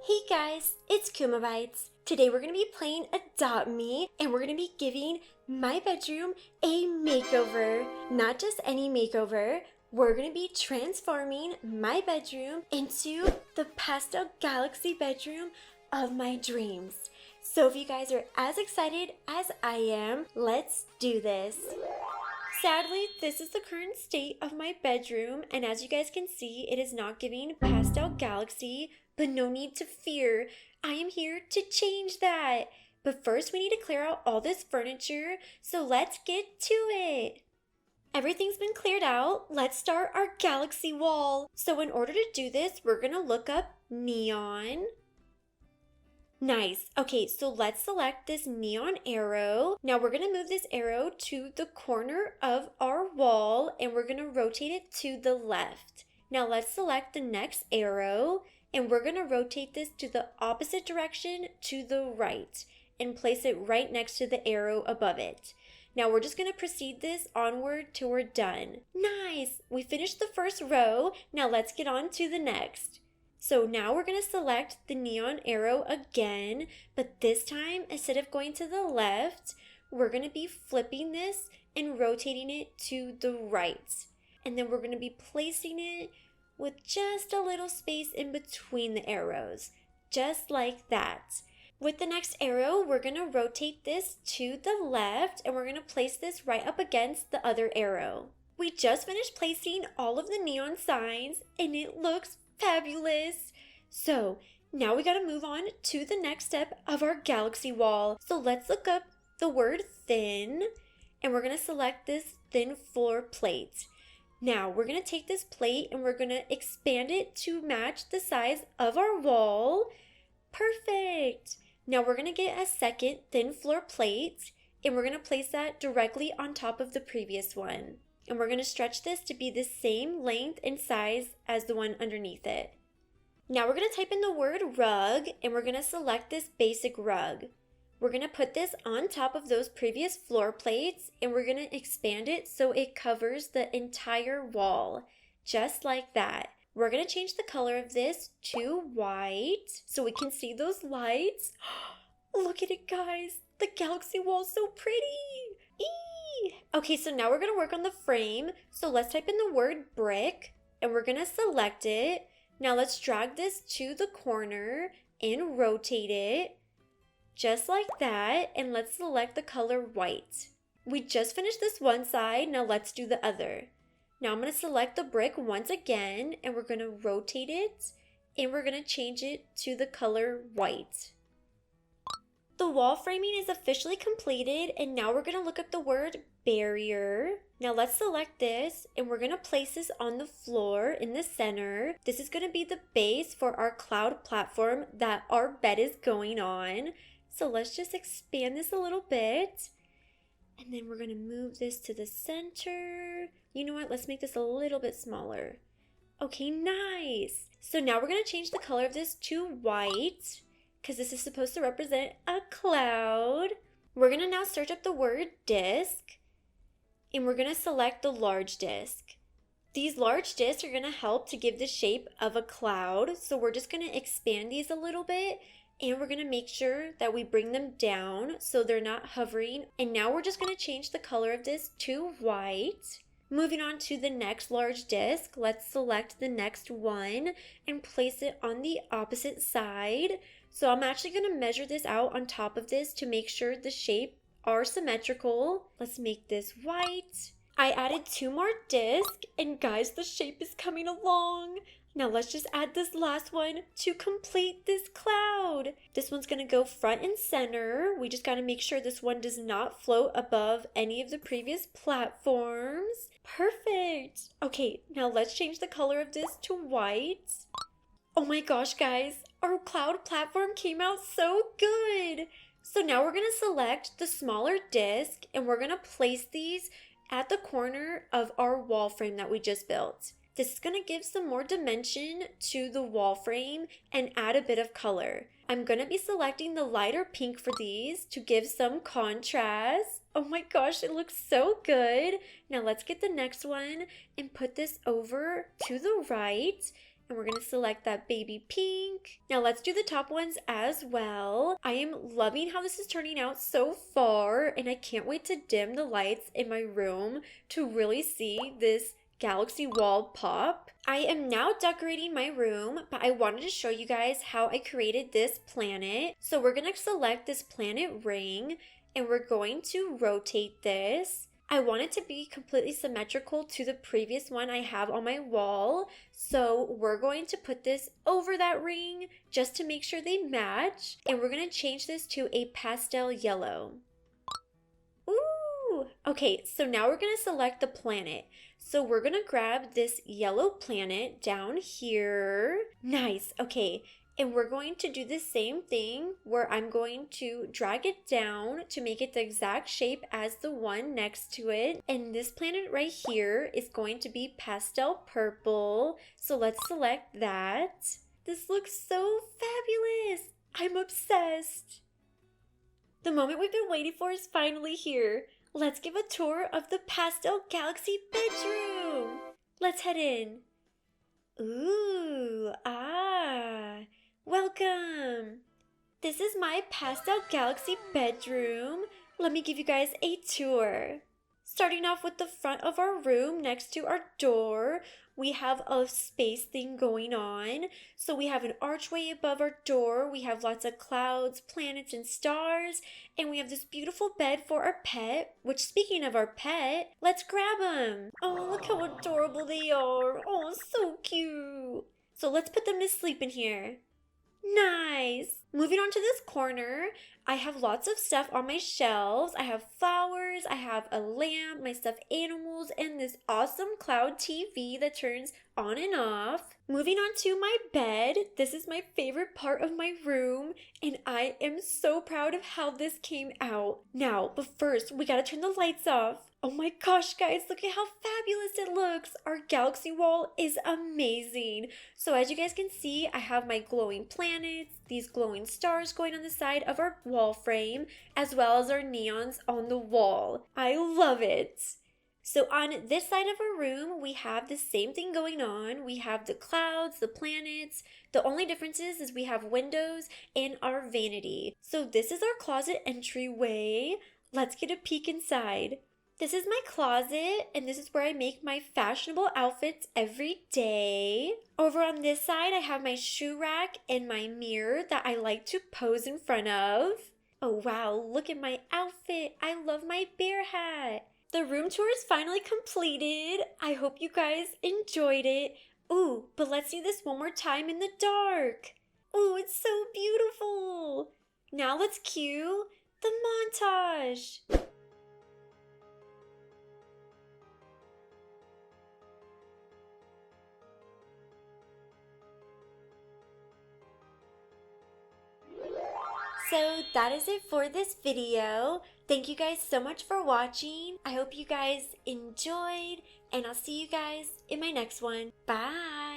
Hey guys, it's Kuma Bites. Today we're going to be playing Adopt Me and we're going to be giving my bedroom a makeover. Not just any makeover, we're going to be transforming my bedroom into the pastel galaxy bedroom of my dreams. So if you guys are as excited as I am, let's do this. Sadly, this is the current state of my bedroom, and as you guys can see, it is not giving pastel galaxy, but no need to fear. I am here to change that. But first, we need to clear out all this furniture, so let's get to it. Everything's been cleared out. Let's start our galaxy wall. So in order to do this, we're gonna look up neon. Nice. Okay, so let's select this neon arrow. Now we're going to move this arrow to the corner of our wall and we're going to rotate it to the left. Now let's select the next arrow and we're going to rotate this to the opposite direction to the right and place it right next to the arrow above it. Now we're just going to proceed this onward till we're done. Nice. We finished the first row. Now let's get on to the next. So now we're going to select the neon arrow again, but this time, instead of going to the left, we're going to be flipping this and rotating it to the right. And then we're going to be placing it with just a little space in between the arrows, just like that. With the next arrow, we're going to rotate this to the left and we're going to place this right up against the other arrow. We just finished placing all of the neon signs and it looks fabulous. So now we gotta move on to the next step of our galaxy wall. So let's look up the word thin and we're gonna select this thin floor plate. Now we're gonna take this plate and we're gonna expand it to match the size of our wall. Perfect. Now we're gonna get a second thin floor plate and we're gonna place that directly on top of the previous one. And we're going to stretch this to be the same length and size as the one underneath it. Now we're going to type in the word rug and we're going to select this basic rug. We're going to put this on top of those previous floor plates and we're going to expand it so it covers the entire wall, just like that. We're going to change the color of this to white so we can see those lights. Look at it, guys. The galaxy wall is so pretty. Okay, so now we're going to work on the frame. So let's type in the word brick and we're going to select it. Now let's drag this to the corner and rotate it just like that. And let's select the color white. We just finished this one side. Now let's do the other. Now I'm going to select the brick once again and we're going to rotate it and we're going to change it to the color white. The wall framing is officially completed and now we're going to look up the word barrier. Now let's select this and we're going to place this on the floor in the center. This is going to be the base for our cloud platform that our bed is going on. So let's just expand this a little bit. And then we're going to move this to the center. You know what? Let's make this a little bit smaller. Okay, nice. So now we're going to change the color of this to white, because this is supposed to represent a cloud. We're going to now search up the word disc and we're going to select the large disc. These large discs are going to help to give the shape of a cloud. So we're just going to expand these a little bit and we're going to make sure that we bring them down so they're not hovering. And now we're just going to change the color of this to white. Moving on to the next large disc, let's select the next one and place it on the opposite side. So I'm actually going to measure this out on top of this to make sure the shape are symmetrical. Let's make this white. I added 2 more discs and guys, the shape is coming along. Now let's just add this last one to complete this cloud. This one's going to go front and center. We just got to make sure this one does not float above any of the previous platforms. Perfect. Okay, now let's change the color of this to white. Oh my gosh, guys, our cloud platform came out so good. So now we're going to select the smaller disc and we're going to place these at the corner of our wall frame that we just built. This is going to give some more dimension to the wall frame and add a bit of color. I'm going to be selecting the lighter pink for these to give some contrast. Oh my gosh, it looks so good. Now let's get the next one and put this over to the right. And we're gonna select that baby pink. Now let's do the top ones as well. I am loving how this is turning out so far, and I can't wait to dim the lights in my room to really see this galaxy wall pop. I am now decorating my room, but I wanted to show you guys how I created this planet. So we're gonna select this planet ring, and we're going to rotate this. I want it to be completely symmetrical to the previous one I have on my wall. So we're going to put this over that ring just to make sure they match. And we're going to change this to a pastel yellow. Ooh! Okay, so now we're going to select the planet. So we're going to grab this yellow planet down here. Nice. Okay. And we're going to do the same thing where I'm going to drag it down to make it the exact shape as the one next to it. And this planet right here is going to be pastel purple. So let's select that. This looks so fabulous. I'm obsessed. The moment we've been waiting for is finally here. Let's give a tour of the Pastel Galaxy bedroom. Let's head in. Ooh, welcome! This is my Pastel Galaxy bedroom. Let me give you guys a tour. Starting off with the front of our room next to our door, we have a space thing going on. So we have an archway above our door, we have lots of clouds, planets, and stars, and we have this beautiful bed for our pet, which speaking of our pet, let's grab them. Oh, look how adorable they are. Oh, so cute. So let's put them to sleep in here. Nice! Moving on to this corner, I have lots of stuff on my shelves. I have flowers, I have a lamp, my stuffed animals, and this awesome cloud TV that turns on and off. Moving on to my bed. This is my favorite part of my room, and I am so proud of how this came out. Now, but first, we gotta turn the lights off. Oh my gosh, guys, look at how fabulous it looks. Our galaxy wall is amazing. So as you guys can see, I have my glowing planets, these glowing stars going on the side of our wall frame, as well as our neons on the wall. I love it. So on this side of our room, we have the same thing going on. We have the clouds, the planets. The only difference is we have windows and our vanity. So this is our closet entryway. Let's get a peek inside. This is my closet, and this is where I make my fashionable outfits every day. Over on this side, I have my shoe rack and my mirror that I like to pose in front of. Oh wow, look at my outfit. I love my bear hat. The room tour is finally completed. I hope you guys enjoyed it. Ooh, but let's do this one more time in the dark. Ooh, it's so beautiful. Now let's cue the montage. So that is it for this video. Thank you guys so much for watching. I hope you guys enjoyed, and I'll see you guys in my next one. Bye!